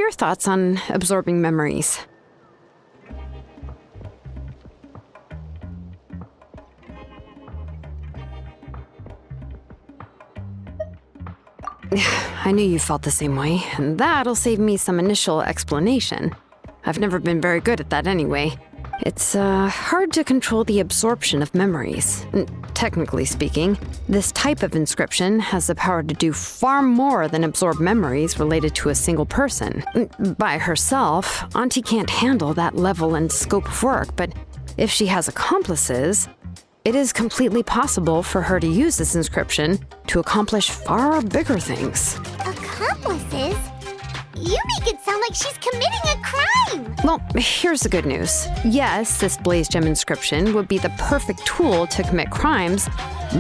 your thoughts on absorbing memories? I knew you felt the same way, and that'll save me some initial explanation. I've never been very good at that anyway. It's hard to control the absorption of memories. Technically speaking, this type of inscription has the power to do far more than absorb memories related to a single person. By herself, Auntie can't handle that level and scope of work, but if she has accomplices, it is completely possible for her to use this inscription to accomplish far bigger things. Accomplices? You make it sound like she's committing a crime! Well, here's the good news. Yes, this blaze gem inscription would be the perfect tool to commit crimes,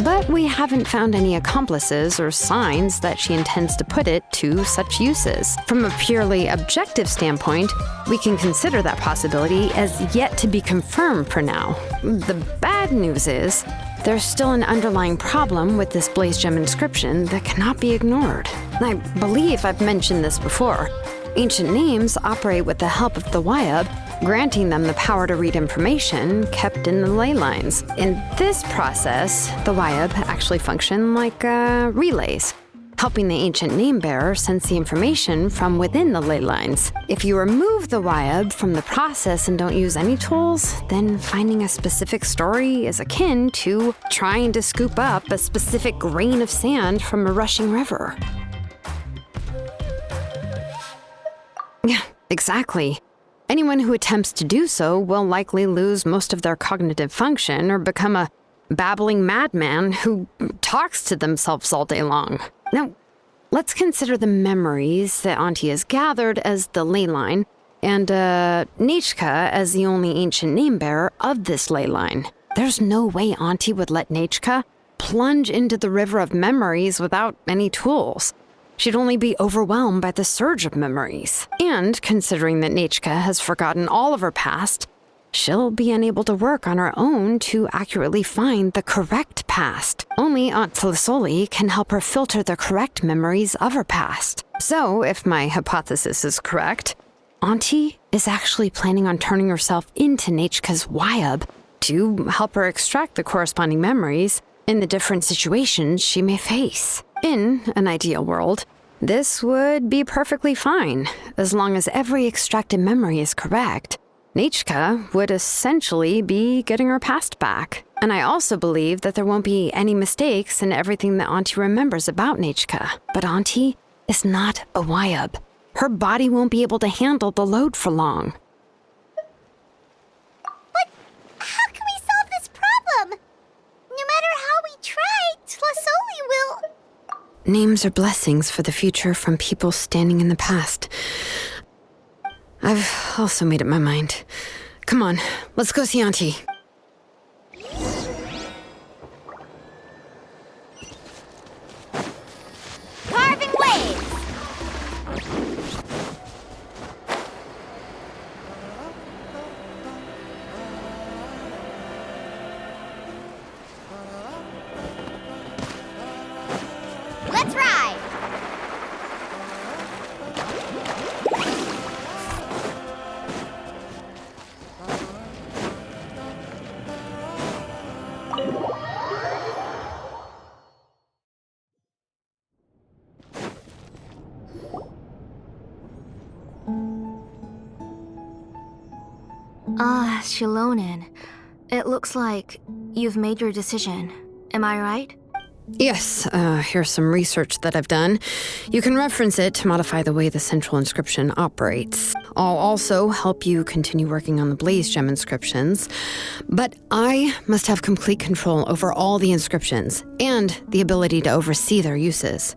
but we haven't found any accomplices or signs that she intends to put it to such uses. From a purely objective standpoint, we can consider that possibility as yet to be confirmed for now. The bad news is, there's still an underlying problem with this blaze gem inscription that cannot be ignored. I believe I've mentioned this before. Ancient names operate with the help of the Wyab, granting them the power to read information kept in the ley lines. In this process, the Wyab actually function like relays, helping the ancient name bearer sense the information from within the ley lines. If you remove the Wyab from the process and don't use any tools, then finding a specific story is akin to trying to scoop up a specific grain of sand from a rushing river. Yeah, exactly. Anyone who attempts to do so will likely lose most of their cognitive function or become a babbling madman who talks to themselves all day long. Now, let's consider the memories that Auntie has gathered as the ley line, and Nechka as the only ancient name bearer of this ley line. There's no way Auntie would let Nechka plunge into the river of memories without any tools. She'd only be overwhelmed by the surge of memories. And considering that Nechka has forgotten all of her past, she'll be unable to work on her own to accurately find the correct past. Only Aunt Tlisoli can help her filter the correct memories of her past. So, if my hypothesis is correct, Auntie is actually planning on turning herself into Nechka's Wyab to help her extract the corresponding memories in the different situations she may face. In an ideal world, this would be perfectly fine, as long as every extracted memory is correct. Nechka would essentially be getting her past back. And I also believe that there won't be any mistakes in everything that Auntie remembers about Nechka. But Auntie is not a Wyab. Her body won't be able to handle the load for long. But how can we solve this problem? No matter how we try, Tlisoli will... Names are blessings for the future from people standing in the past. I've also made up my mind. Come on, let's go see Auntie. Carving waves! Let's ride! Xilonen. It looks like you've made your decision. Am I right? Yes, here's some research that I've done. You can reference it to modify the way the central inscription operates. I'll also help you continue working on the blaze gem inscriptions, but I must have complete control over all the inscriptions and the ability to oversee their uses.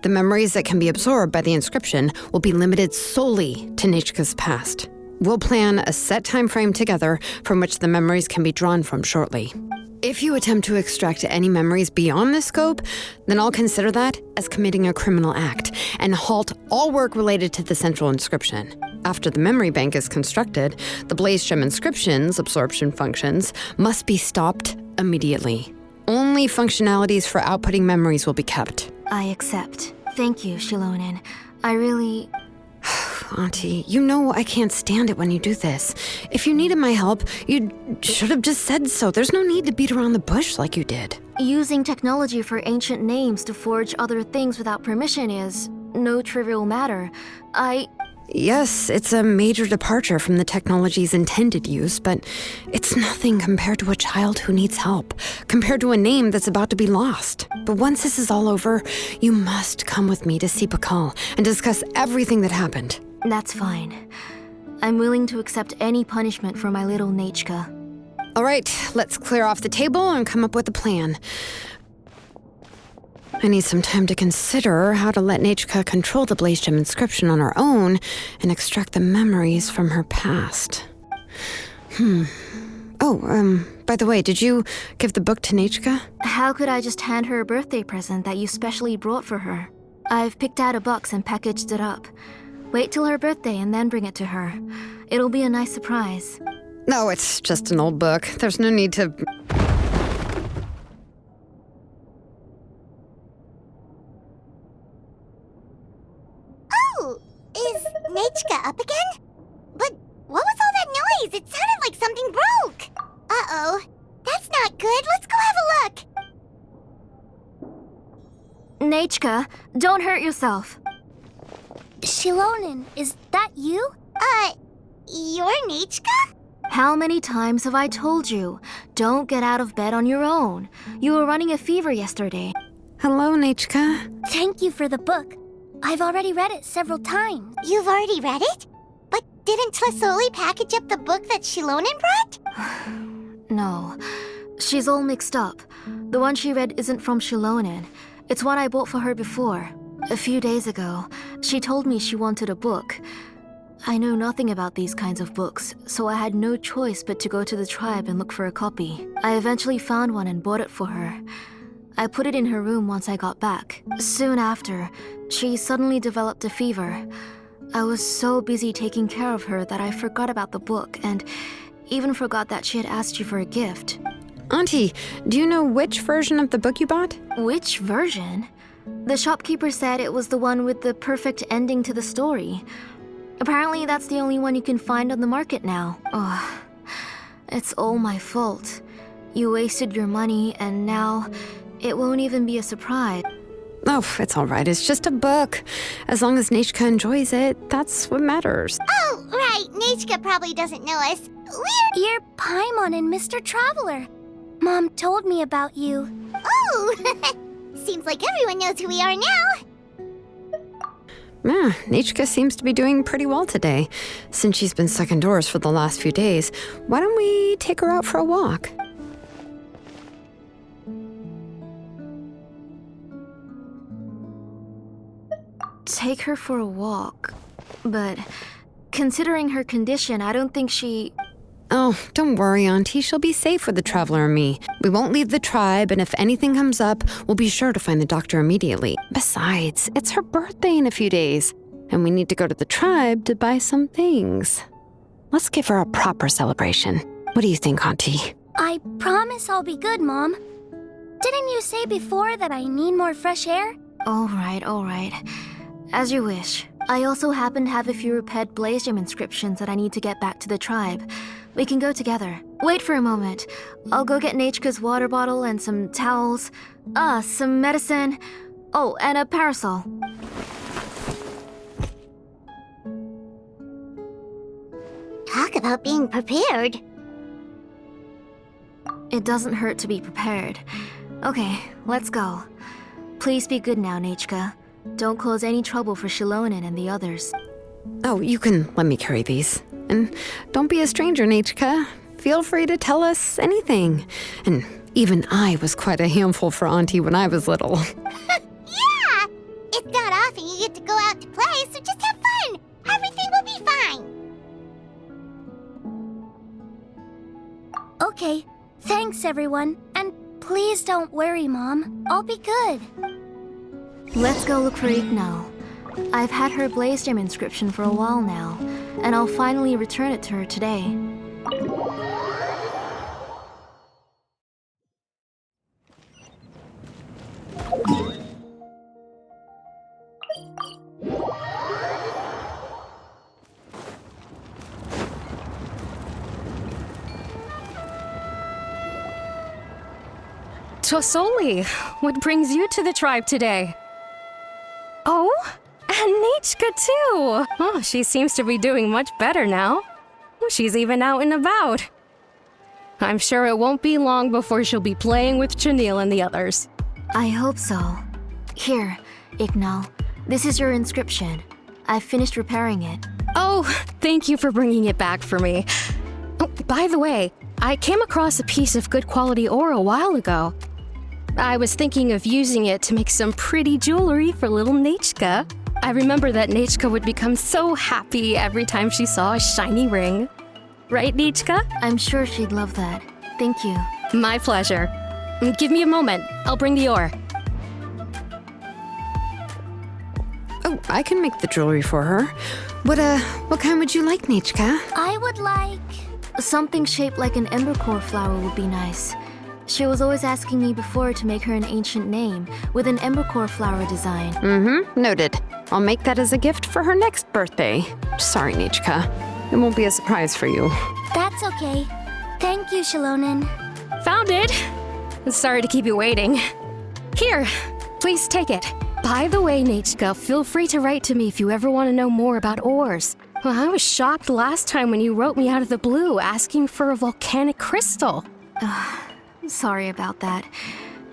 The memories that can be absorbed by the inscription will be limited solely to Nechka's past. We'll plan a set time frame together from which the memories can be drawn from shortly. If you attempt to extract any memories beyond this scope, then I'll consider that as committing a criminal act and halt all work related to the central inscription. After the memory bank is constructed, the blaze gem inscription's absorption functions must be stopped immediately. Only functionalities for outputting memories will be kept. I accept. Thank you, Xilonen. I really... Auntie, you know I can't stand it when you do this. If you needed my help, you should have just said so. There's no need to beat around the bush like you did. Using technology for ancient names to forge other things without permission is no trivial matter. Yes, it's a major departure from the technology's intended use, but it's nothing compared to a child who needs help, compared to a name that's about to be lost. But once this is all over, you must come with me to see Pakal and discuss everything that happened. That's fine. I'm willing to accept any punishment for my little Nechka. All right, let's clear off the table and come up with a plan. I need some time to consider how to let Nechka control the Blaze Gem inscription on her own and extract the memories from her past. By the way, did you give the book to Nechka? How could I just hand her a birthday present that you specially brought for her? I've picked out a box and packaged it up. Wait till her birthday and then bring it to her. It'll be a nice surprise. No, it's just an old book. There's no need to... Oh, is Nechka up again? But what was all that noise? It sounded like something broke. Uh-oh. That's not good. Let's go have a look. Nechka, don't hurt yourself. Xilonen, is that you? You're Nechka? How many times have I told you? Don't get out of bed on your own. You were running a fever yesterday. Hello, Nechka. Thank you for the book. I've already read it several times. You've already read it? But didn't Tlasoli package up the book that Xilonen brought? No, she's all mixed up. The one she read isn't from Xilonen. It's one I bought for her before. A few days ago, she told me she wanted a book. I know nothing about these kinds of books, so I had no choice but to go to the tribe and look for a copy. I eventually found one and bought it for her. I put it in her room once I got back. Soon after, she suddenly developed a fever. I was so busy taking care of her that I forgot about the book and even forgot that she had asked you for a gift. Auntie, do you know which version of the book you bought? Which version? The shopkeeper said it was the one with the perfect ending to the story. Apparently that's the only one you can find on the market now. Ugh, it's all my fault. You wasted your money and now it won't even be a surprise. Oh, it's all right. It's just a book. As long as Nechka enjoys it, that's what matters. Oh, right. Nechka probably doesn't know us. You're Paimon and Mr. Traveler. Mom told me about you. Oh, seems like everyone knows who we are now. Yeah, Nechka seems to be doing pretty well today. Since she's been stuck indoors for the last few days, why don't we take her out for a walk? Take her for a walk. But considering her condition, I don't think she... Oh, don't worry, Auntie. She'll be safe with the Traveler and me. We won't leave the tribe, and if anything comes up, we'll be sure to find the doctor immediately. Besides, it's her birthday in a few days, and we need to go to the tribe to buy some things. Let's give her a proper celebration. What do you think, Auntie? I promise I'll be good, Mom. Didn't you say before that I need more fresh air? All right. As you wish. I also happen to have a few repaired Blaze Gem inscriptions that I need to get back to the tribe. We can go together. Wait for a moment. I'll go get Nechka's water bottle and some towels. Some medicine. Oh, and a parasol. Talk about being prepared. It doesn't hurt to be prepared. Okay, let's go. Please be good now, Nechka. Don't cause any trouble for Xilonen and the others. Oh, you can let me carry these. And don't be a stranger, Nechka. Feel free to tell us anything. And even I was quite a handful for Auntie when I was little. Yeah! It's not often you get to go out to play, so just have fun. Everything will be fine. Okay, thanks everyone. And please don't worry, Mom. I'll be good. Let's go look for Ignal. I've had her Blaze Gem inscription for a while now, and I'll finally return it to her today. Tosoli, what brings you to the tribe today? Oh, and Nichka too! Oh, she seems to be doing much better now. She's even out and about. I'm sure it won't be long before she'll be playing with Janelle and the others. I hope so. Here, Ignal. This is your inscription. I've finished repairing it. Oh, thank you for bringing it back for me. Oh, by the way, I came across a piece of good quality ore a while ago. I was thinking of using it to make some pretty jewelry for little Nichka. I remember that Nichka would become so happy every time she saw a shiny ring. Right, Nichka? I'm sure she'd love that. Thank you. My pleasure. Give me a moment. I'll bring the ore. Oh, I can make the jewelry for her. What kind would you like, Nichka? I would like... Something shaped like an embercore flower would be nice. She was always asking me before to make her an ancient name with an embercore flower design. Noted. I'll make that as a gift for her next birthday. Sorry, Nichka. It won't be a surprise for you. That's okay. Thank you, Xilonen. Found it! Sorry to keep you waiting. Here, please take it. By the way, Nichka, feel free to write to me if you ever want to know more about ores. Well, I was shocked last time when you wrote me out of the blue asking for a volcanic crystal. Sorry about that.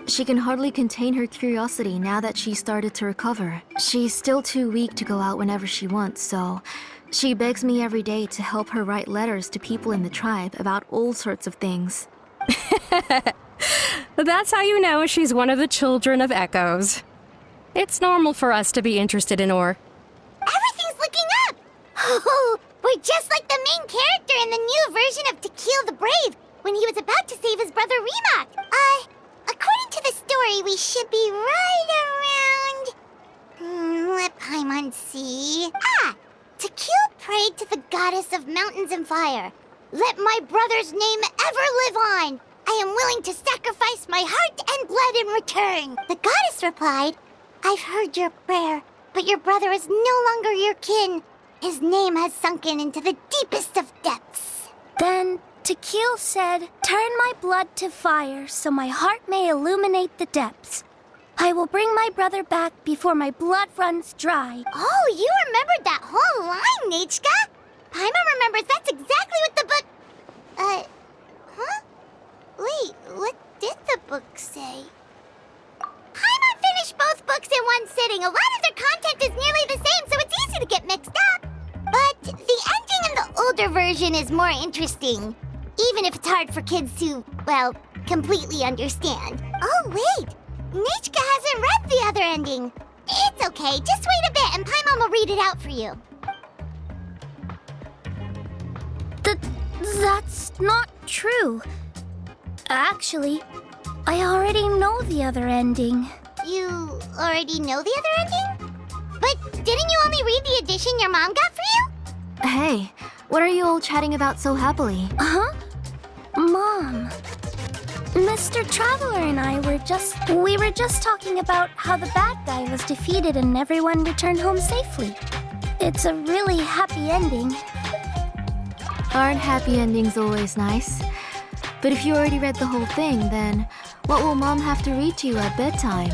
She can hardly contain her curiosity now that she's started to recover. She's still too weak to go out whenever she wants, so she begs me every day to help her write letters to people in the tribe about all sorts of things. That's how you know she's one of the children of echoes. It's normal for us to be interested in ore. Everything's looking up! Oh, we're just like the main character in the new version of To Kill the Brave when he was about to save his brother Remak. According to the story, we should be right around... let Paimon see... Tequil prayed to the goddess of mountains and fire. Let my brother's name ever live on. I am willing to sacrifice my heart and blood in return. The goddess replied, I've heard your prayer, but your brother is no longer your kin. His name has sunken into the deepest of depths. Then Tequil said, turn my blood to fire so my heart may illuminate the depths. I will bring my brother back before my blood runs dry. Oh, you remembered that whole line, Nichka? Paimon remembers that's exactly what the book... huh? Wait, what did the book say? Paimon finished both books in one sitting. A lot of their content is nearly the same, so it's easy to get mixed up. But the ending in the older version is more interesting, even if it's hard for kids to, well, completely understand. Oh, wait. Nichka hasn't read the other ending. It's okay. Just wait a bit and Paimon will read it out for you. That's not true. Actually, I already know the other ending. You already know the other ending? But didn't you only read the edition your mom got for you? Hey, what are you all chatting about so happily? Huh? Mom. Mr. Traveler and I were just talking about how the bad guy was defeated and everyone returned home safely. It's a really happy ending. Aren't happy endings always nice? But if you already read the whole thing, then what will Mom have to read to you at bedtime?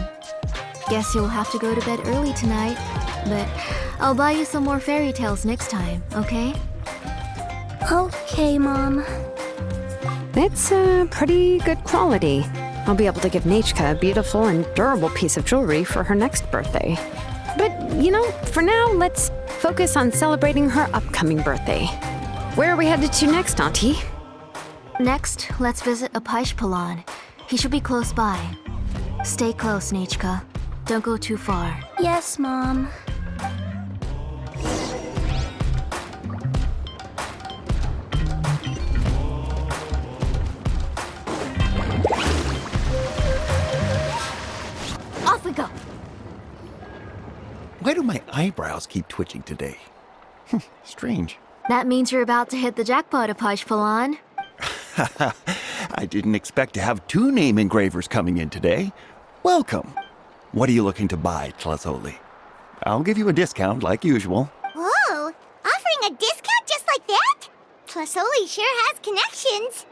Guess you'll have to go to bed early tonight, but I'll buy you some more fairy tales next time, okay? Okay, Mom. It's pretty good quality. I'll be able to give Nichka a beautiful and durable piece of jewelry for her next birthday. But, for now, let's focus on celebrating her upcoming birthday. Where are we headed to next, Auntie? Next, let's visit Apishpalan. He should be close by. Stay close, Nichka. Don't go too far. Yes, Mom. Off we go. Why do my eyebrows keep twitching today? Strange. That means you're about to hit the jackpot, Apishpalan. I didn't expect to have 2 name engravers coming in today. Welcome. What are you looking to buy, Tlazoli? I'll give you a discount like usual. Whoa! Offering a discount just like that? Tlasoli sure has connections.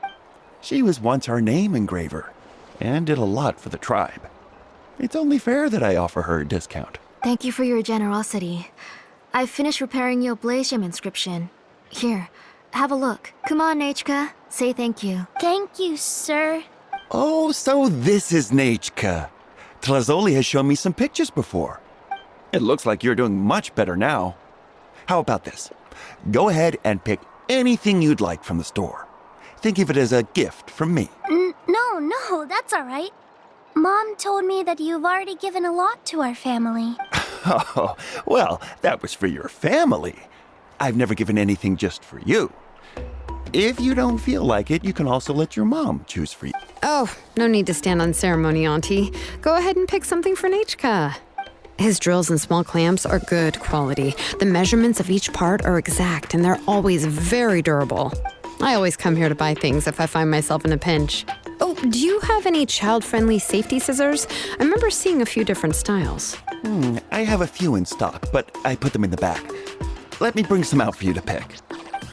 She was once our name engraver. and did a lot for the tribe. It's only fair that I offer her a discount. Thank you for your generosity. I've finished repairing your blaze gem inscription. Here, have a look. Come on, Nechka. Say thank you. Thank you, sir. Oh, so this is Nechka. Tlazoli has shown me some pictures before. It looks like you're doing much better now. How about this? Go ahead and pick anything you'd like from the store. Think of it as a gift from me. No, that's all right. Mom told me that you've already given a lot to our family. Oh, well, that was for your family. I've never given anything just for you. If you don't feel like it, you can also let your mom choose for you. Oh, no need to stand on ceremony, Auntie. Go ahead and pick something for Nechka. His drills and small clamps are good quality. The measurements of each part are exact, and they're always very durable. I always come here to buy things if I find myself in a pinch. Oh, do you have any child-friendly safety scissors? I remember seeing a few different styles. I have a few in stock, but I put them in the back. Let me bring some out for you to pick.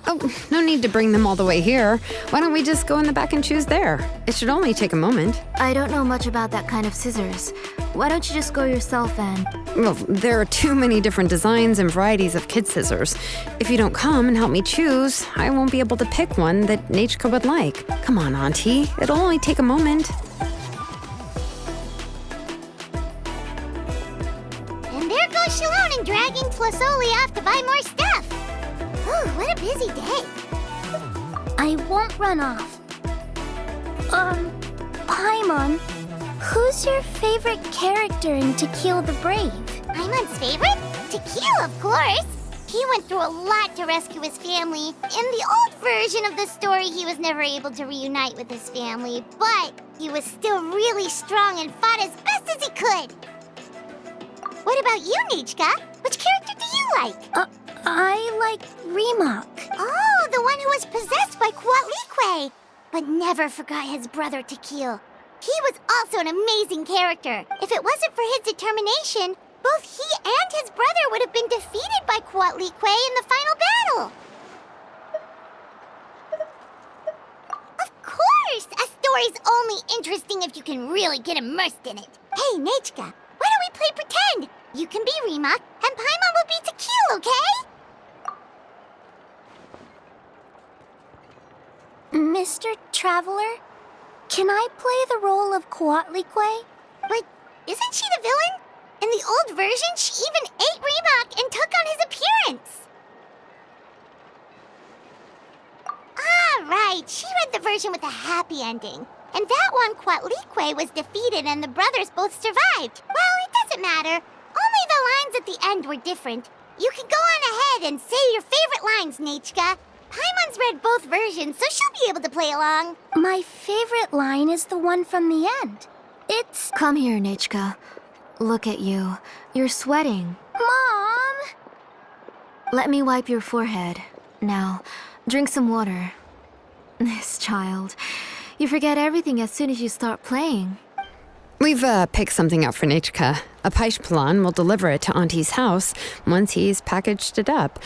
Oh, no need to bring them all the way here. Why don't we just go in the back and choose there? It should only take a moment. I don't know much about that kind of scissors. Why don't you just go yourself and... Well, there are too many different designs and varieties of kid scissors. If you don't come and help me choose, I won't be able to pick one that Nechka would like. Come on, Auntie. It'll only take a moment. And there goes Xilonen dragging Tlazoli off to buy more stuff. Ooh, what a busy day. I won't run off. Paimon, who's your favorite character in To Kill the Brave? Paimon's favorite? To Kill, of course. He went through a lot to rescue his family. In the old version of the story, he was never able to reunite with his family, but he was still really strong and fought as best as he could. What about you, Nechka? Which character do you like? I like Remak. Oh, the one who was possessed by Quatlique, but never forgot his brother Tequil. He was also an amazing character. If it wasn't for his determination, both he and his brother would have been defeated by Quatlique in the final battle. Of course! A story's only interesting if you can really get immersed in it. Hey, Nechka, why don't we play pretend? You can be Remak, and Paimon will be Tequil, okay? Mr. Traveler, can I play the role of Quatlique? But isn't she the villain? In the old version, she even ate Remak and took on his appearance. Ah, right. She read the version with a happy ending. And that one, Quatlique was defeated and the brothers both survived. Well, it doesn't matter. Only the lines at the end were different. You can go on ahead and say your favorite lines, Nechka. Paimon's read both versions, so she'll be able to play along. My favorite line is the one from the end. It's... Come here, Nechka. Look at you. You're sweating. Mom! Let me wipe your forehead. Now, drink some water. This child. You forget everything as soon as you start playing. We've picked something out for Nechka. A Paishpalan will deliver it to Auntie's house once he's packaged it up.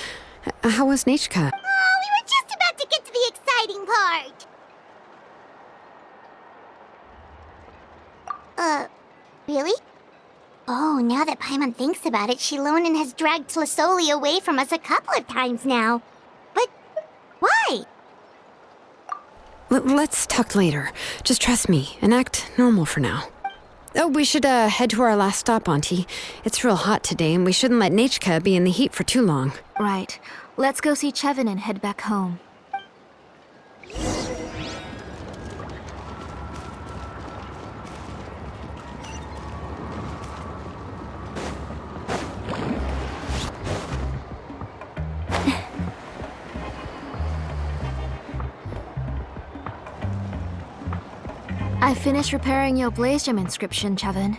How was Nechka? Oh, we were just about to get to the exciting part. Really? Oh, now that Paimon thinks about it, Xilonen has dragged Tlazoli away from us a couple of times now. But why? Let's talk later. Just trust me and act normal for now. Oh, we should head to our last stop, Auntie. It's real hot today, and we shouldn't let Nechka be in the heat for too long. Right. Let's go see Chevin and head back home. I finished repairing your blaze gem inscription, Chevin.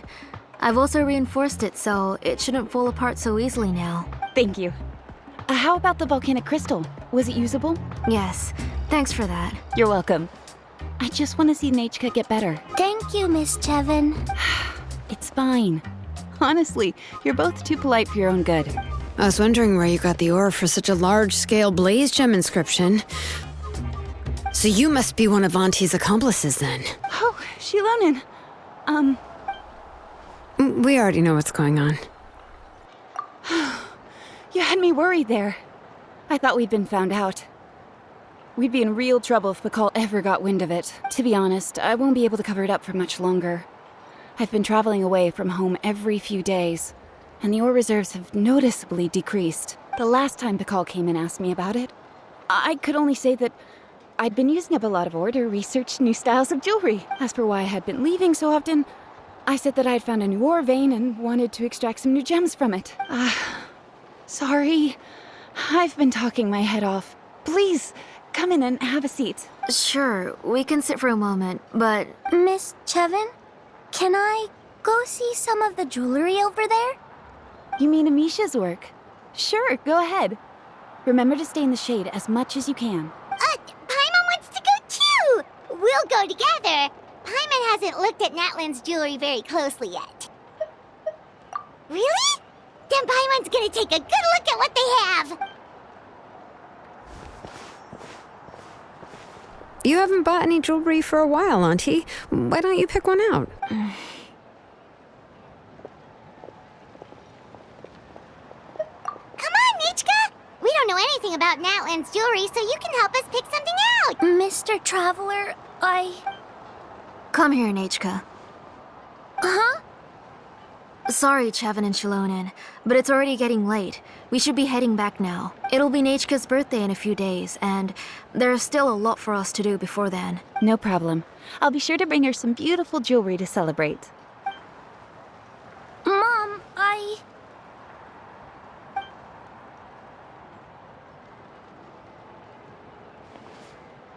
I've also reinforced it so it shouldn't fall apart so easily now. Thank you. How about the volcanic crystal? Was it usable? Yes, thanks for that. You're welcome. I just want to see Nechka get better. Thank you, Miss Chevin. It's fine. Honestly, you're both too polite for your own good. I was wondering where you got the ore for such a large-scale blaze gem inscription. So you must be one of Auntie's accomplices, then. Oh, Xilonen. We already know what's going on. You had me worried there. I thought we'd been found out. We'd be in real trouble if Pakal ever got wind of it. To be honest, I won't be able to cover it up for much longer. I've been traveling away from home every few days, and the ore reserves have noticeably decreased. The last time Pakal came and asked me about it, I could only say that I'd been using up a lot of ore to research new styles of jewelry. As for why I had been leaving so often, I said that I'd found a new ore vein and wanted to extract some new gems from it. Sorry. I've been talking my head off. Please, come in and have a seat. Sure, we can sit for a moment, but Miss Chevin, can I go see some of the jewelry over there? You mean Amisha's work? Sure, go ahead. Remember to stay in the shade as much as you can. Paimon wants to go too! We'll go together. Paimon hasn't looked at Natlan's jewelry very closely yet. Really? Then Paimon's gonna take a good look at what they have. You haven't bought any jewelry for a while, Auntie. Why don't you pick one out? Come on, Nichka! We don't know anything about Natlan's jewelry, so you can help us pick something out! Mr. Traveler, come here, Nachka. Huh? Sorry, Chevin and Xilonen, but it's already getting late. We should be heading back now. It'll be Nachka's birthday in a few days, and there's still a lot for us to do before then. No problem. I'll be sure to bring her some beautiful jewelry to celebrate. Mom,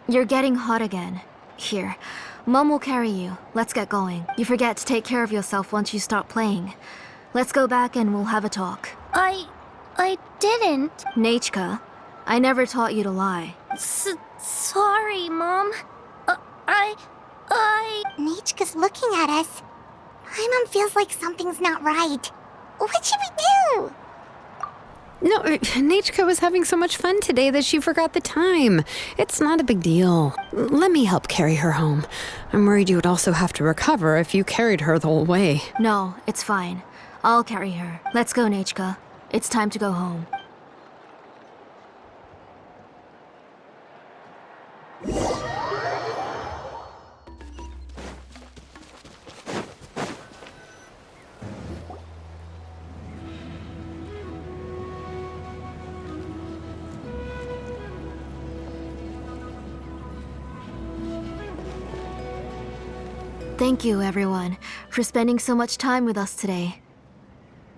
You're getting hot again. Here, Mom will carry you. Let's get going. You forget to take care of yourself once you start playing. Let's go back and we'll have a talk. I didn't. Nachka, I never taught you to lie. Sorry, Mom. Nichka's looking at us. Paimon feels like something's not right. What should we do? No, Nachka was having so much fun today that she forgot the time. It's not a big deal. Let me help carry her home. I'm worried you would also have to recover if you carried her the whole way. No, it's fine. I'll carry her. Let's go, Nachka. It's time to go home. Thank you, everyone, for spending so much time with us today.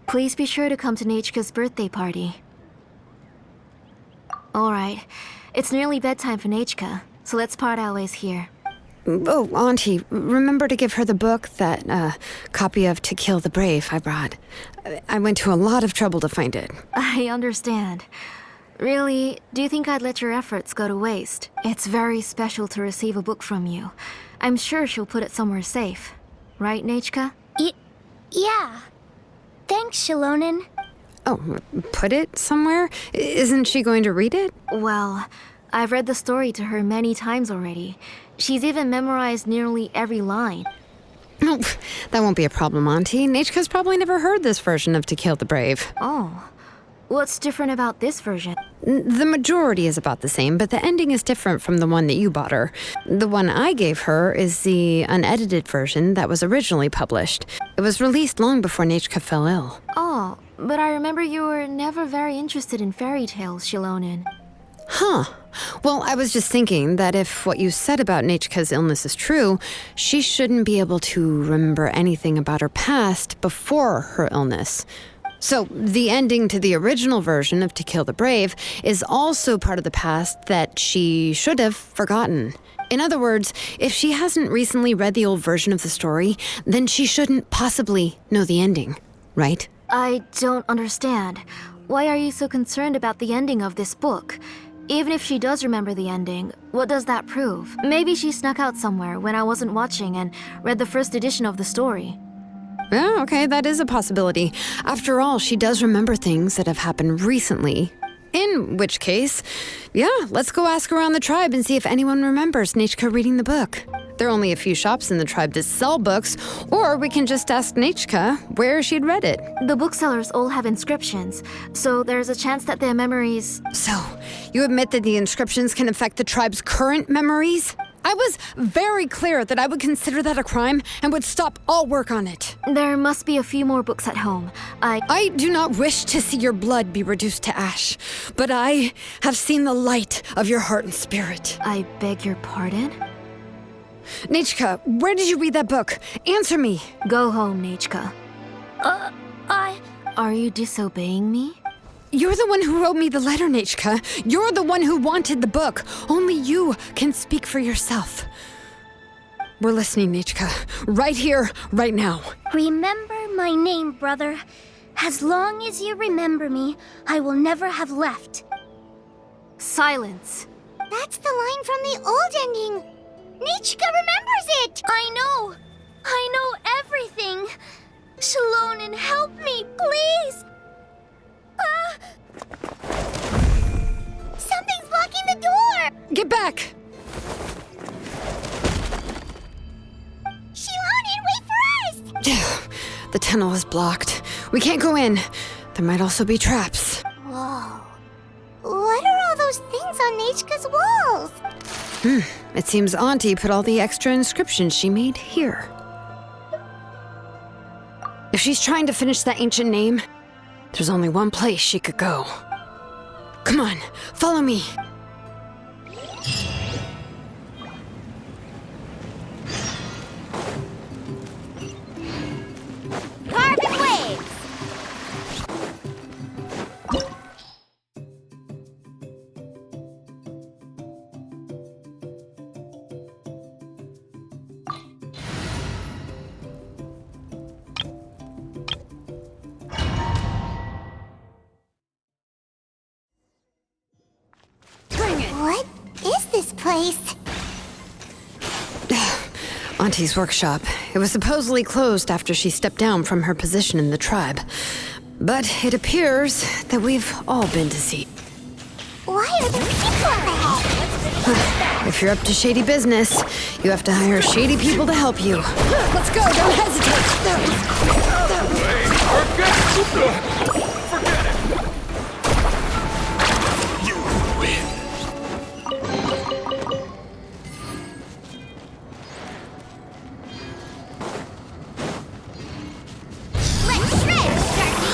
Please be sure to come to Nachka's birthday party. Alright, it's nearly bedtime for Nachka, so let's part our ways here. Oh, Auntie, remember to give her the book, that copy of To Kill the Brave I brought. I went to a lot of trouble to find it. I understand. Really, do you think I'd let your efforts go to waste? It's very special to receive a book from you. I'm sure she'll put it somewhere safe. Right, Nachka? Yeah. Thanks, Xilonen. Oh, put it somewhere? Isn't she going to read it? Well, I've read the story to her many times already. She's even memorized nearly every line. Oh, that won't be a problem, Auntie. Nachka's probably never heard this version of To Kill the Brave. Oh. What's different about this version? The majority is about the same, but the ending is different from the one that you bought her. The one I gave her is the unedited version that was originally published. It was released long before Nachka fell ill. Oh, but I remember you were never very interested in fairy tales, Xilonen. Huh. Well, I was just thinking that if what you said about Nachka's illness is true, she shouldn't be able to remember anything about her past before her illness. So, the ending to the original version of To Kill the Brave is also part of the past that she should have forgotten. In other words, if she hasn't recently read the old version of the story, then she shouldn't possibly know the ending, right? I don't understand. Why are you so concerned about the ending of this book? Even if she does remember the ending, what does that prove? Maybe she snuck out somewhere when I wasn't watching and read the first edition of the story. Yeah, okay, that is a possibility. After all, she does remember things that have happened recently. In which case, yeah, let's go ask around the tribe and see if anyone remembers Nechka reading the book. There are only a few shops in the tribe that sell books, or we can just ask Nechka where she'd read it. The booksellers all have inscriptions, so there's a chance that their memories... So, you admit that the inscriptions can affect the tribe's current memories? I was very clear that I would consider that a crime and would stop all work on it. There must be a few more books at home. I do not wish to see your blood be reduced to ash, but I have seen the light of your heart and spirit. I beg your pardon? Nechka, where did you read that book? Answer me. Go home, Nechka. Are you disobeying me? You're the one who wrote me the letter, Nechka. You're the one who wanted the book. Only you can speak for yourself. We're listening, Nechka. Right here, right now. Remember my name, brother. As long as you remember me, I will never have left. Silence. That's the line from the old ending. Nechka remembers it! I know everything. Xilonen, help me, please! Something's blocking the door! Get back! Xilonen, wait for us! The tunnel is blocked. We can't go in. There might also be traps. Whoa. What are all those things on Nechka's walls? It seems Auntie put all the extra inscriptions she made here. If she's trying to finish that ancient name, there's only one place she could go. Come on, follow me. Carbon waves! What is this place? Auntie's workshop. It was supposedly closed after she stepped down from her position in the tribe. But it appears that we've all been deceived. Why are there people ahead? If you're up to shady business, you have to hire shady people to help you. Let's go, don't hesitate! Forget it! You win. Let's shred, Sharky!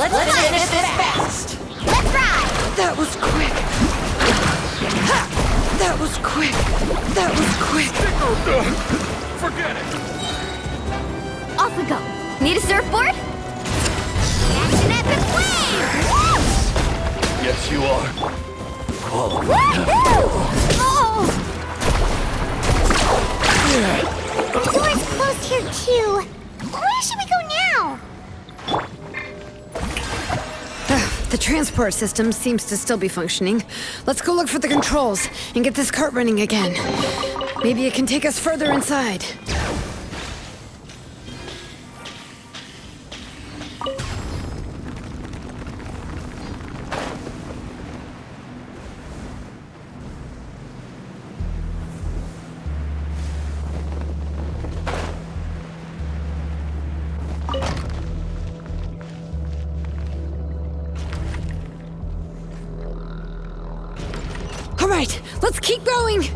Let's finish this fast! Let's ride! That was quick. Ha! That was quick. That was quick. Forget it. Off we go. Need a surfboard? Catch an epic wave! Yes, you are. Woohoo! Oh! The door's closed here too. Where should we go now? The transport system seems to still be functioning. Let's go look for the controls and get this cart running again. Maybe it can take us further inside. All right, let's keep going.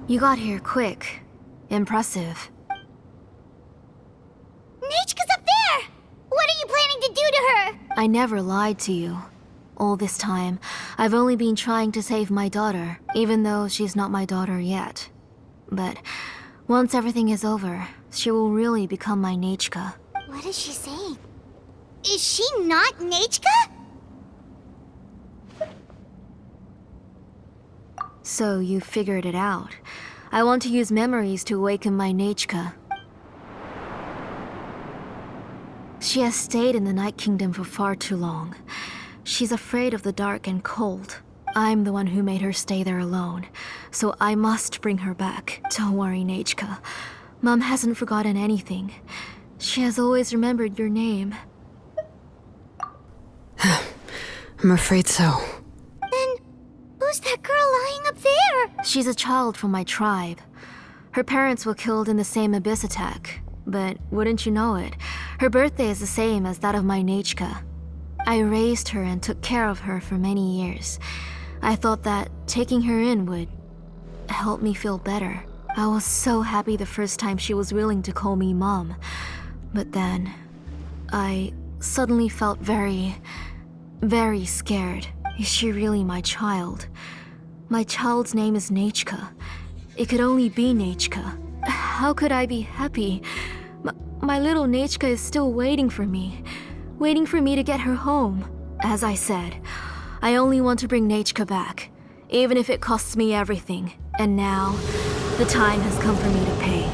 You got here quick. Impressive. Nechka's up there! What are you planning to do to her? I never lied to you. All this time, I've only been trying to save my daughter, even though she's not my daughter yet. But once everything is over, she will really become my Nechka. What is she saying? Is she not Nechka? So you figured it out. I want to use memories to awaken my Nechka. She has stayed in the Night Kingdom for far too long. She's afraid of the dark and cold. I'm the one who made her stay there alone, so I must bring her back. Don't worry, Nechka. Mom hasn't forgotten anything. She has always remembered your name. I'm afraid so. Then, who's that girl lying up there? She's a child from my tribe. Her parents were killed in the same abyss attack. But wouldn't you know it, her birthday is the same as that of my Nechka. I raised her and took care of her for many years. I thought that taking her in would help me feel better. I was so happy the first time she was willing to call me Mom. But then, I suddenly felt very scared. Is she really my child? My child's name is Nechka. It could only be Nechka. How could I be happy? My little Nechka is still waiting for me to get her home. As I said, I only want to bring Nechka back, even if it costs me everything. And now, the time has come for me to pay.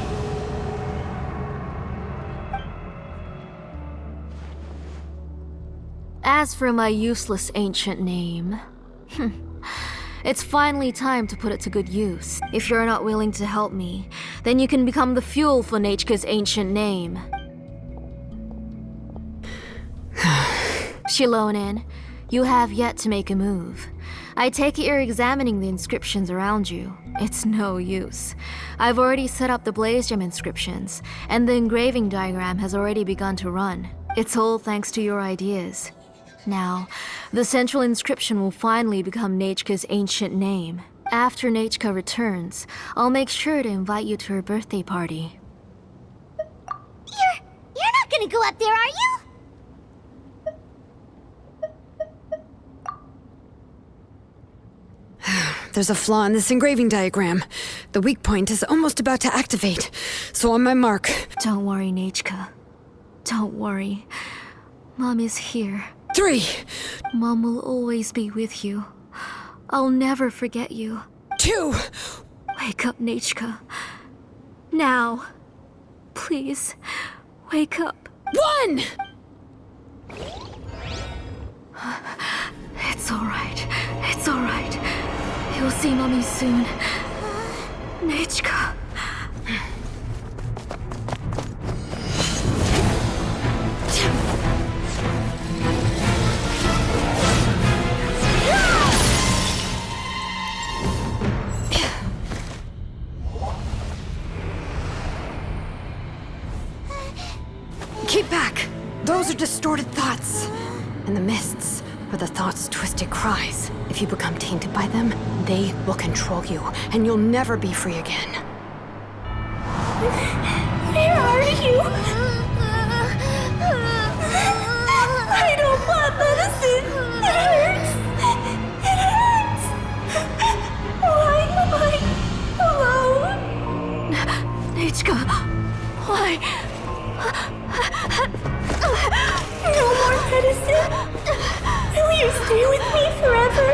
As for my useless ancient name, it's finally time to put it to good use. If you're not willing to help me, then you can become the fuel for Nechka's ancient name. Xilonen, you have yet to make a move. I take it you're examining the inscriptions around you. It's no use. I've already set up the blaze gem inscriptions, and the engraving diagram has already begun to run. It's all thanks to your ideas. Now, the central inscription will finally become Nechka's ancient name. After Nechka returns, I'll make sure to invite you to her birthday party. You're not gonna go up there, are you? there's a flaw in this engraving diagram. The weak point is almost about to activate. So on my mark. Don't worry, Nechka. Don't worry. Mom is here. 3, Mom will always be with you. I'll never forget you. 2, Wake up, Nechka. Now. Please, wake up. 1! It's alright. It's alright. You'll see Mommy soon. Nechka. Keep back! Those are distorted thoughts. And the mists are the thoughts' twisted cries. If you become tainted by them, they will control you, and you'll never be free again. Where are you? I don't want medicine. It hurts. It hurts. Why am I alone? Nechka, why? No more medicine. Will you stay with me forever?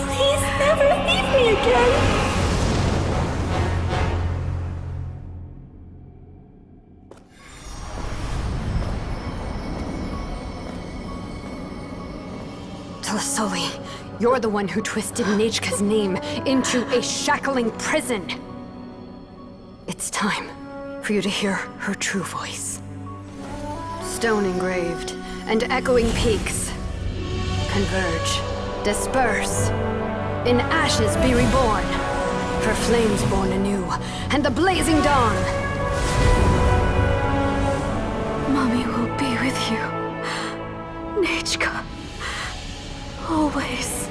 Please never leave me again. Telasoli, you're the one who twisted Nechka's name into a shackling prison. It's time for you to hear her true voice. Stone engraved and echoing peaks converge, disperse, in ashes be reborn, for flames born anew, and the blazing dawn. Mommy will be with you. Nechka. Always.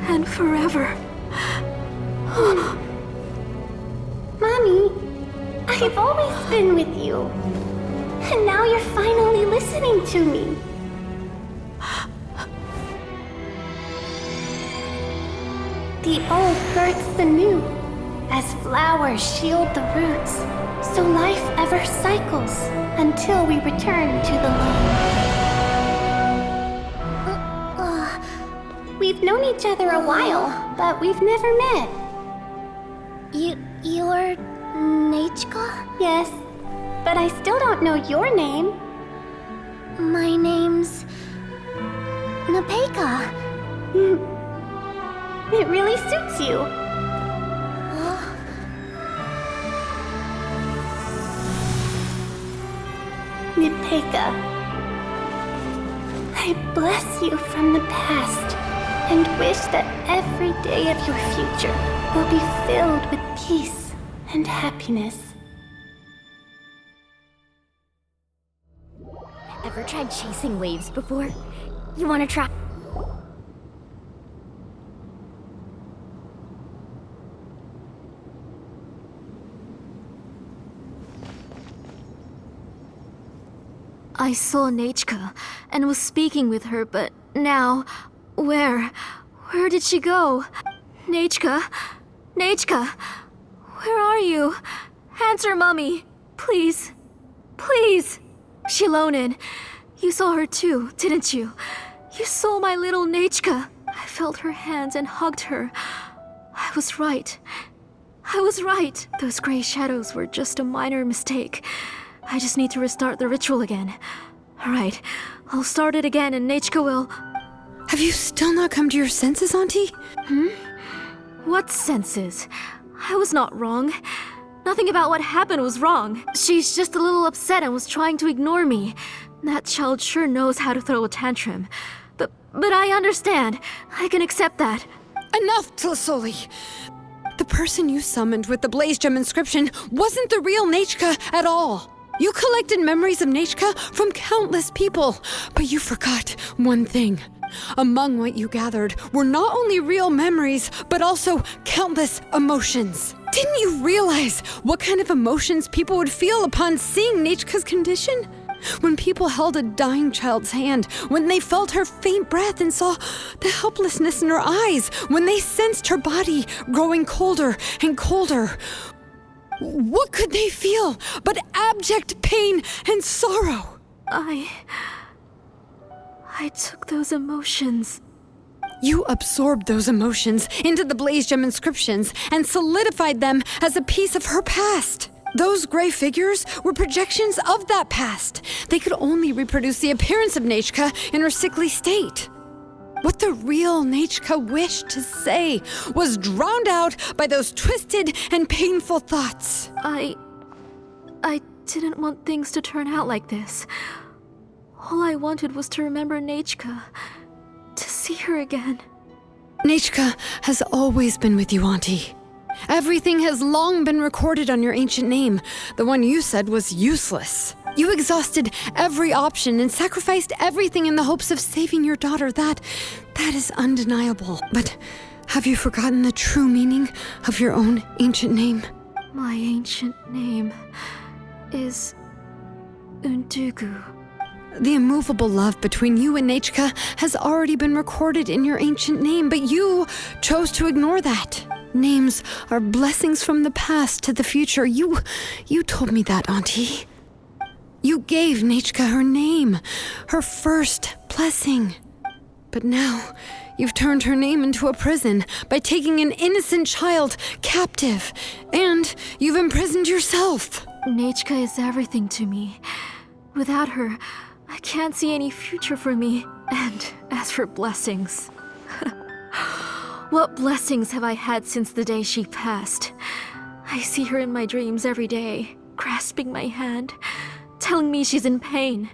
And forever. Mommy, I've always been with you. And now you're finally listening to me. The old births the new, as flowers shield the roots, so life ever cycles until we return to the loam. We've known each other a while, but we've never met. You're Nechka? Yes, but I still don't know your name. My name's Nepeka. It really suits you. Nepeka, I bless you from the past and wish that every day of your future will be filled with peace and happiness. Ever tried chasing waves before? You want to try? I saw Nechka and was speaking with her, but now, where did she go? Nechka? Nechka? Where are you? Answer, Mommy. Please. Please. Xilonen, you saw her too, didn't you? You saw my little Nechka. I felt her hands and hugged her. I was right. I was right. Those gray shadows were just a minor mistake. I just need to restart the ritual again. Alright, I'll start it again and Nechka will... Have you still not come to your senses, Auntie? What senses? I was not wrong. Nothing about what happened was wrong. She's just a little upset and was trying to ignore me. That child sure knows how to throw a tantrum. But I understand. I can accept that. Enough, Telasoli! The person you summoned with the Blaze Gem inscription wasn't the real Nechka at all. You collected memories of Nechka from countless people, but you forgot one thing. Among what you gathered were not only real memories, but also countless emotions. Didn't you realize what kind of emotions people would feel upon seeing Nechka's condition? When people held a dying child's hand, when they felt her faint breath and saw the helplessness in her eyes, when they sensed her body growing colder and colder, what could they feel but abject pain and sorrow? I took those emotions. You absorbed those emotions into the Blaze Gem inscriptions and solidified them as a piece of her past. Those gray figures were projections of that past. They could only reproduce the appearance of Nechka in her sickly state. What the real Nechka wished to say was drowned out by those twisted and painful thoughts. I didn't want things to turn out like this. All I wanted was to remember Nechka, to see her again. Nechka has always been with you, Auntie. Everything has long been recorded on your ancient name. The one you said was useless. You exhausted every option and sacrificed everything in the hopes of saving your daughter. That is undeniable. But have you forgotten the true meaning of your own ancient name? My ancient name is Undugu. The immovable love between you and Nechka has already been recorded in your ancient name, but you chose to ignore that. Names are blessings from the past to the future. You told me that, Auntie. You gave Nechka her name, her first blessing. But now, you've turned her name into a prison by taking an innocent child captive, and you've imprisoned yourself. Nechka is everything to me. Without her, I can't see any future for me. And as for blessings... What blessings have I had since the day she passed? I see her in my dreams every day, grasping my hand, telling me she's in pain,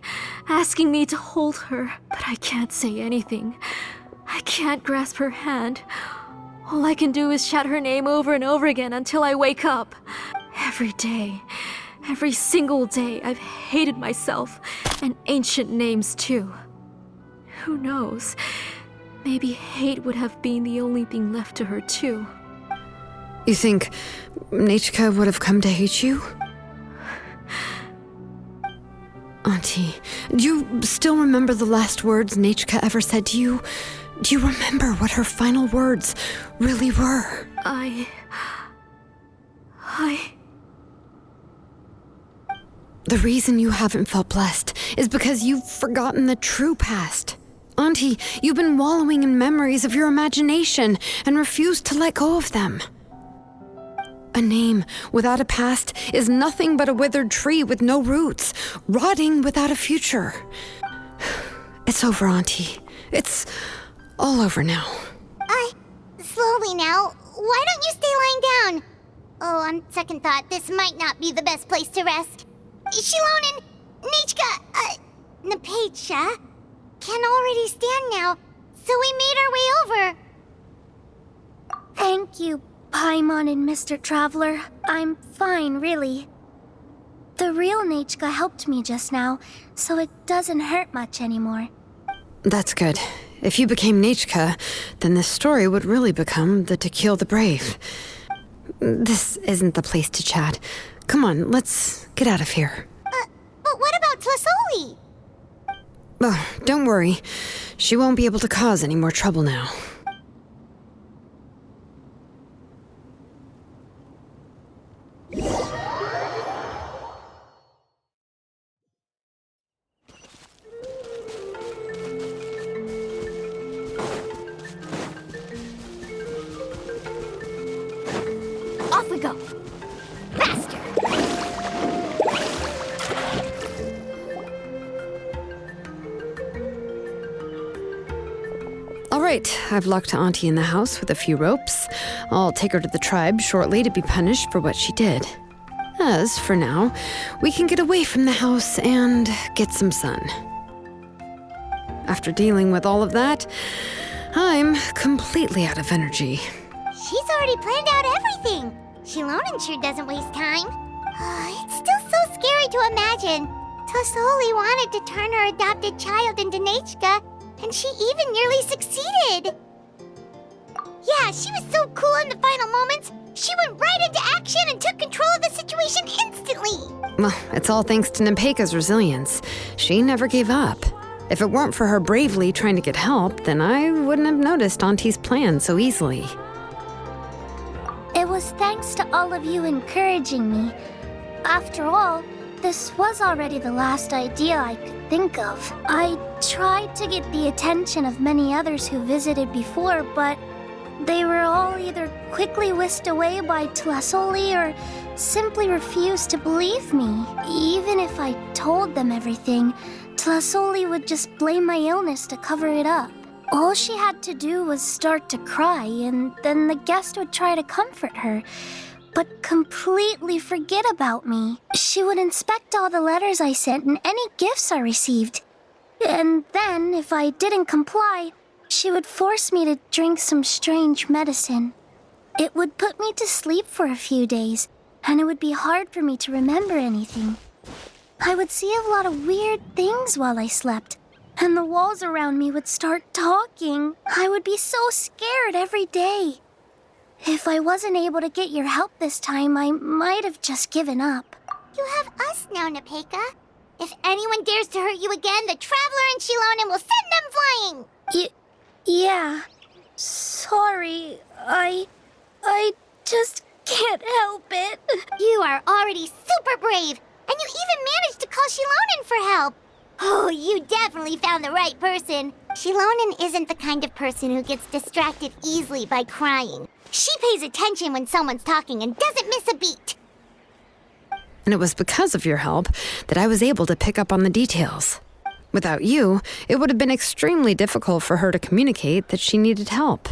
asking me to hold her, but I can't say anything. I can't grasp her hand. All I can do is shout her name over and over again until I wake up. Every day, every single day, I've hated myself, and ancient names too. Who knows? Maybe hate would have been the only thing left to her, too. You think Nechka would have come to hate you? Auntie, do you still remember the last words Nechka ever said to you? Do you remember what her final words really were? The reason you haven't felt blessed is because you've forgotten the true past. Auntie, you've been wallowing in memories of your imagination and refused to let go of them. A name without a past is nothing but a withered tree with no roots, rotting without a future. It's over, Auntie. It's all over now. Slowly now. Why don't you stay lying down? Oh, on second thought, this might not be the best place to rest. Xilonen, Nechka, Napacha can already stand now, so we made our way over. Thank you, Paimon and Mr. Traveler. I'm fine, really. The real Nechka helped me just now, so it doesn't hurt much anymore. That's good. If you became Nechka, then this story would really become the To Kill the Brave. This isn't the place to chat. Come on, let's get out of here. But what about Tlasoli? Oh, don't worry. She won't be able to cause any more trouble now. Off we go! Faster! All right, I've locked Auntie in the house with a few ropes. I'll take her to the tribe shortly to be punished for what she did. As for now, we can get away from the house and get some sun. After dealing with all of that, I'm completely out of energy. She's already planned out everything. Xilonen sure doesn't waste time. It's still so scary to imagine. Tlasoli wanted to turn her adopted child into Nechka, and she even nearly succeeded. Yeah, she was so cool in the final moments. She went right into action and took control of the situation instantly. Well, it's all thanks to Nepeka's resilience. She never gave up. If it weren't for her bravely trying to get help, then I wouldn't have noticed Auntie's plan so easily. It was thanks to all of you encouraging me. After all, this was already the last idea I could think of. I tried to get the attention of many others who visited before, but they were all either quickly whisked away by Tlasoli or simply refused to believe me. Even if I told them everything, Tlasoli would just blame my illness to cover it up. All she had to do was start to cry, and then the guest would try to comfort her, but completely forget about me. She would inspect all the letters I sent and any gifts I received. And then, if I didn't comply, she would force me to drink some strange medicine. It would put me to sleep for a few days, and it would be hard for me to remember anything. I would see a lot of weird things while I slept, and the walls around me would start talking. I would be so scared every day. If I wasn't able to get your help this time, I might have just given up. You have us now, Nepeka. If anyone dares to hurt you again, the Traveler in Xilonen will send them flying! Yeah. Sorry, I just can't help it. You are already super brave, and you even managed to call Xilonen for help. Oh, you definitely found the right person. Xilonen isn't the kind of person who gets distracted easily by crying. She pays attention when someone's talking and doesn't miss a beat. And it was because of your help that I was able to pick up on the details. Without you, it would have been extremely difficult for her to communicate that she needed help.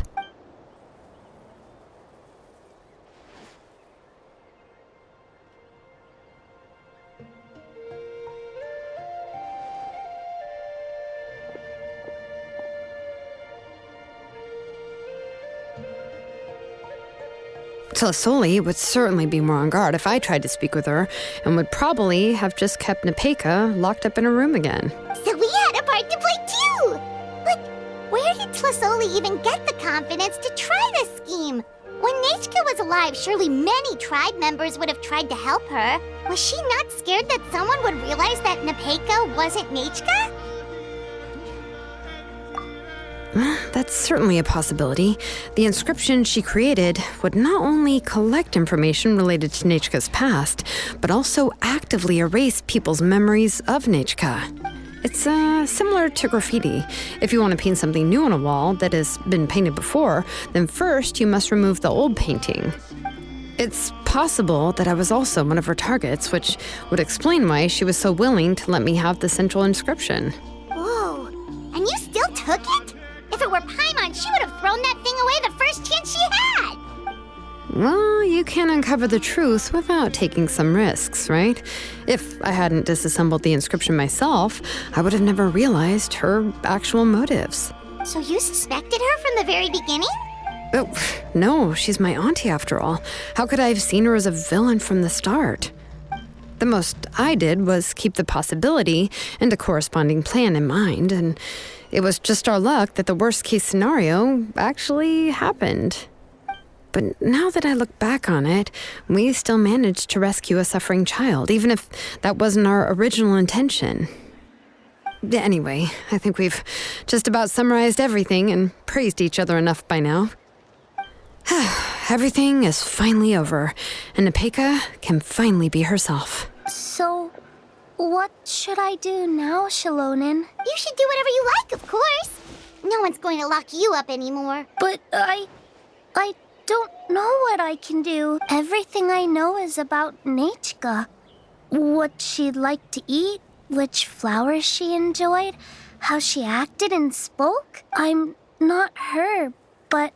Tlasoli would certainly be more on guard if I tried to speak with her, and would probably have just kept Nepeka locked up in a room again. So we had a part to play too! But where did Tlasoli even get the confidence to try this scheme? When Nechka was alive, surely many tribe members would have tried to help her. Was she not scared that someone would realize that Nepeka wasn't Nechka? That's certainly a possibility. The inscription she created would not only collect information related to Nechka's past, but also actively erase people's memories of Nechka. It's similar to graffiti. If you want to paint something new on a wall that has been painted before, then first you must remove the old painting. It's possible that I was also one of her targets, which would explain why she was so willing to let me have the central inscription. Whoa, and you still took it? If it were Paimon, she would have thrown that thing away the first chance she had! Well, you can uncover the truth without taking some risks, right? If I hadn't disassembled the inscription myself, I would have never realized her actual motives. So you suspected her from the very beginning? Oh, no, she's my auntie after all. How could I have seen her as a villain from the start? The most I did was keep the possibility and a corresponding plan in mind, and it was just our luck that the worst-case scenario actually happened. But now that I look back on it, we still managed to rescue a suffering child, even if that wasn't our original intention. Anyway, I think we've just about summarized everything and praised each other enough by now. Everything is finally over, and Nepeka can finally be herself. So, what should I do now, Xilonen? You should do whatever you like, of course. No one's going to lock you up anymore. But I don't know what I can do. Everything I know is about Nechka. What she'd like to eat, which flowers she enjoyed, how she acted and spoke. I'm not her, but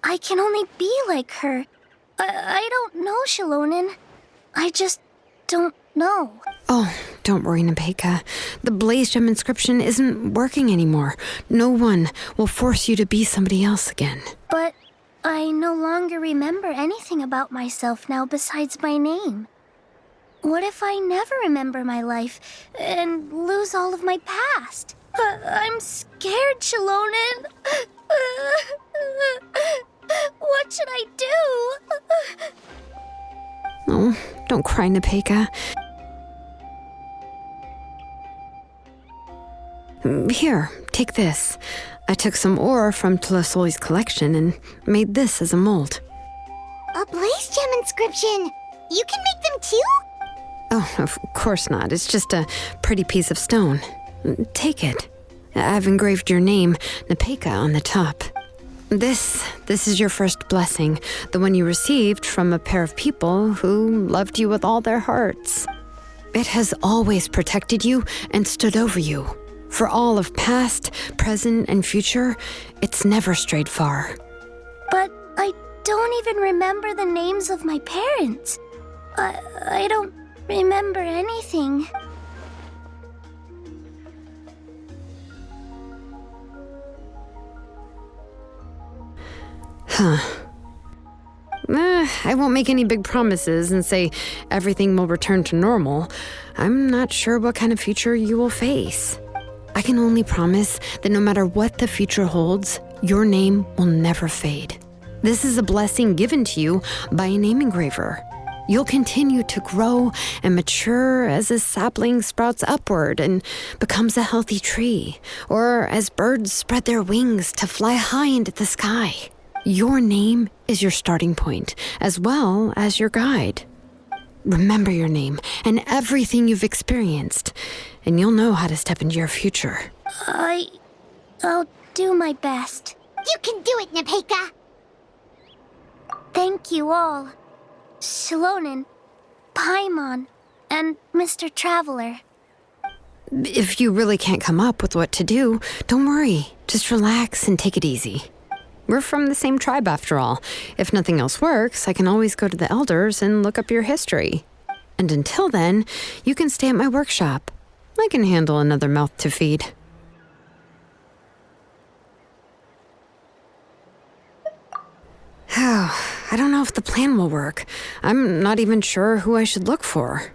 I can only be like her. I don't know, Xilonen. I just don't know. Oh, don't worry, Nepeka. The Blaze Gem inscription isn't working anymore. No one will force you to be somebody else again. But I no longer remember anything about myself now besides my name. What if I never remember my life and lose all of my past? I'm scared, Xilonen. What What should I do? Oh, don't cry, Nepeka. Here, take this. I took some ore from Tlasolli's collection and made this as a mold. A blaze gem inscription! You can make them too? Oh, of course not. It's just a pretty piece of stone. Take it. I've engraved your name, Nepeka, on the top. This is your first blessing, the one you received from a pair of people who loved you with all their hearts. It has always protected you and stood over you. For all of past, present, and future, it's never strayed far. But I don't even remember the names of my parents. I don't remember anything. I won't make any big promises and say everything will return to normal. I'm not sure what kind of future you will face. I can only promise that no matter what the future holds, your name will never fade. This is a blessing given to you by a name engraver. You'll continue to grow and mature as a sapling sprouts upward and becomes a healthy tree, or as birds spread their wings to fly high into the sky. Your name is your starting point, as well as your guide. Remember your name and everything you've experienced, and you'll know how to step into your future. I'll do my best. You can do it, Nepeka! Thank you all. Xilonen, Paimon, and Mr. Traveler. If you really can't come up with what to do, don't worry. Just relax and take it easy. We're from the same tribe after all. If nothing else works, I can always go to the elders and look up your history. And until then, you can stay at my workshop. I can handle another mouth to feed. I don't know if the plan will work. I'm not even sure who I should look for.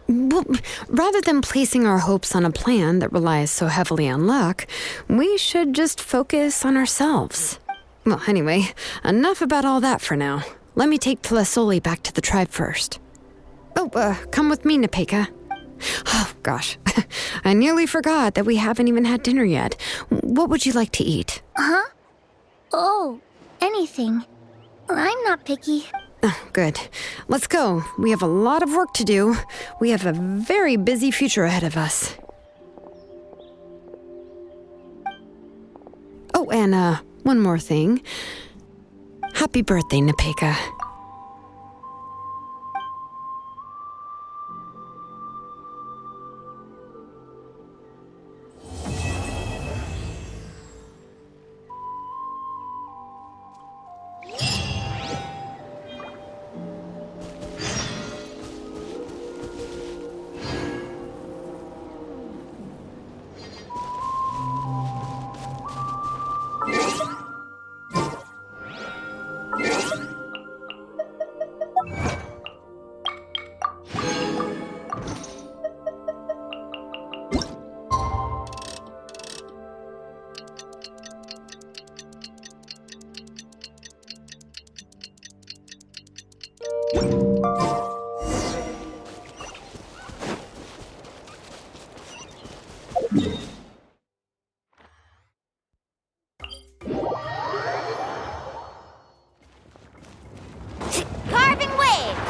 Well, rather than placing our hopes on a plan that relies so heavily on luck, we should just focus on ourselves. Well, anyway, enough about all that for now. Let me take Tlasolli back to the tribe first. Oh, come with me, Nepeka. Oh, gosh. I nearly forgot that we haven't even had dinner yet. What would you like to eat? Huh? Oh, anything. I'm not picky. Oh, good. Let's go. We have a lot of work to do. We have a very busy future ahead of us. Oh, and, one more thing. Happy birthday, Nepeka. Carving waves!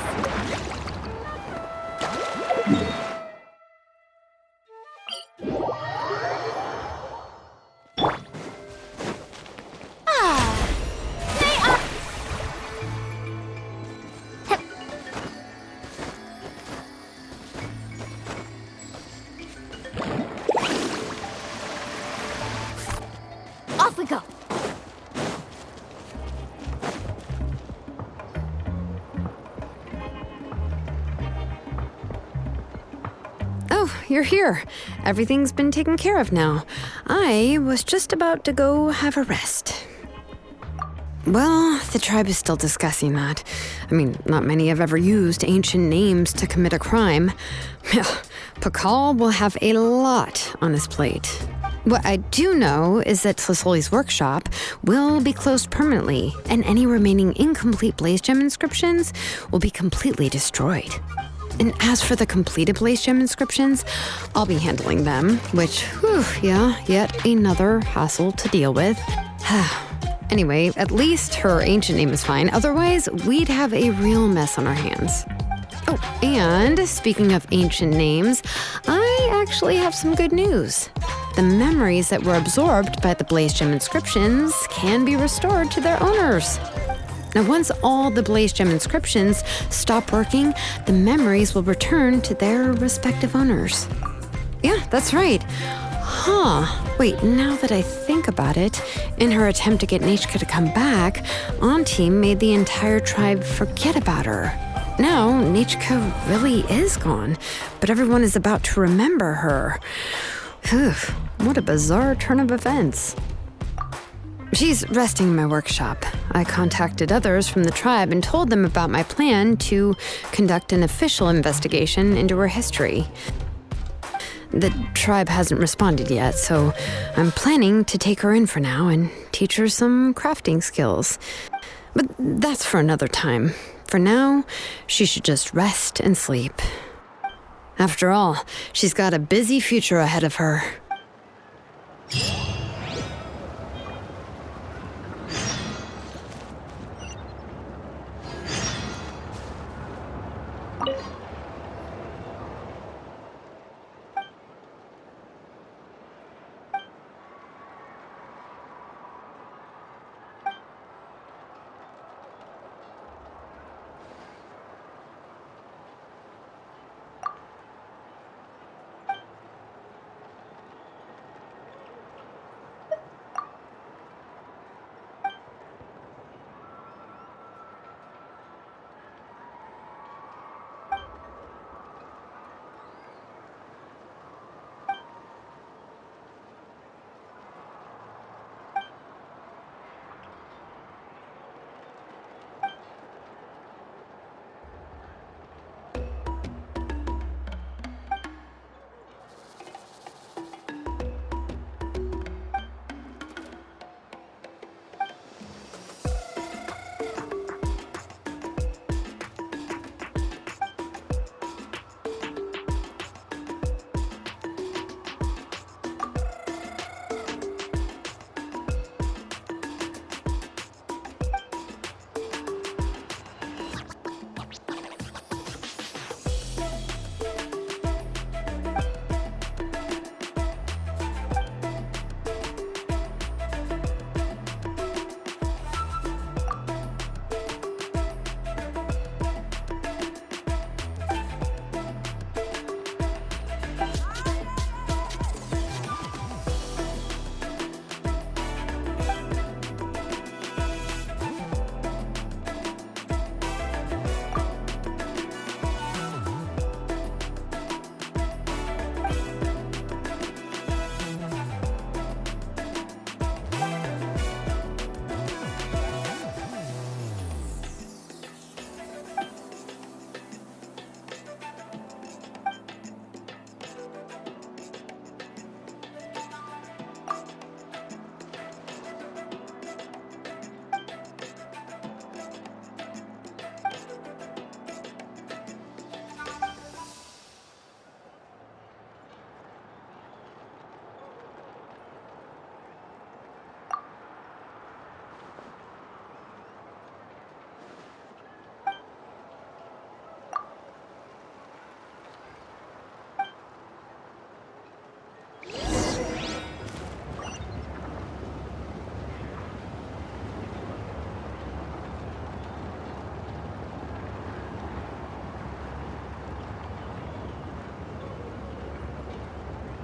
Off we go! Oh, you're here. Everything's been taken care of now. I was just about to go have a rest. Well, the tribe is still discussing that. I mean, not many have ever used ancient names to commit a crime. Pakal will have a lot on his plate. What I do know is that Tlisoli's workshop will be closed permanently, and any remaining incomplete Blaze Gem inscriptions will be completely destroyed. And as for the completed Blaze Gem inscriptions, I'll be handling them, which, yet another hassle to deal with. Anyway, at least her ancient name is fine, otherwise we'd have a real mess on our hands. Oh, and speaking of ancient names, I actually have some good news. The memories that were absorbed by the Blaze Gem inscriptions can be restored to their owners. Now, once all the Blaze Gem inscriptions stop working, the memories will return to their respective owners. Yeah, that's right. Wait, now that I think about it, in her attempt to get Nechka to come back, Auntie made the entire tribe forget about her. Now, Nechka really is gone, but everyone is about to remember her. What a bizarre turn of events. She's resting in my workshop. I contacted others from the tribe and told them about my plan to conduct an official investigation into her history. The tribe hasn't responded yet, so I'm planning to take her in for now and teach her some crafting skills. But that's for another time. For now, she should just rest and sleep. After all, she's got a busy future ahead of her.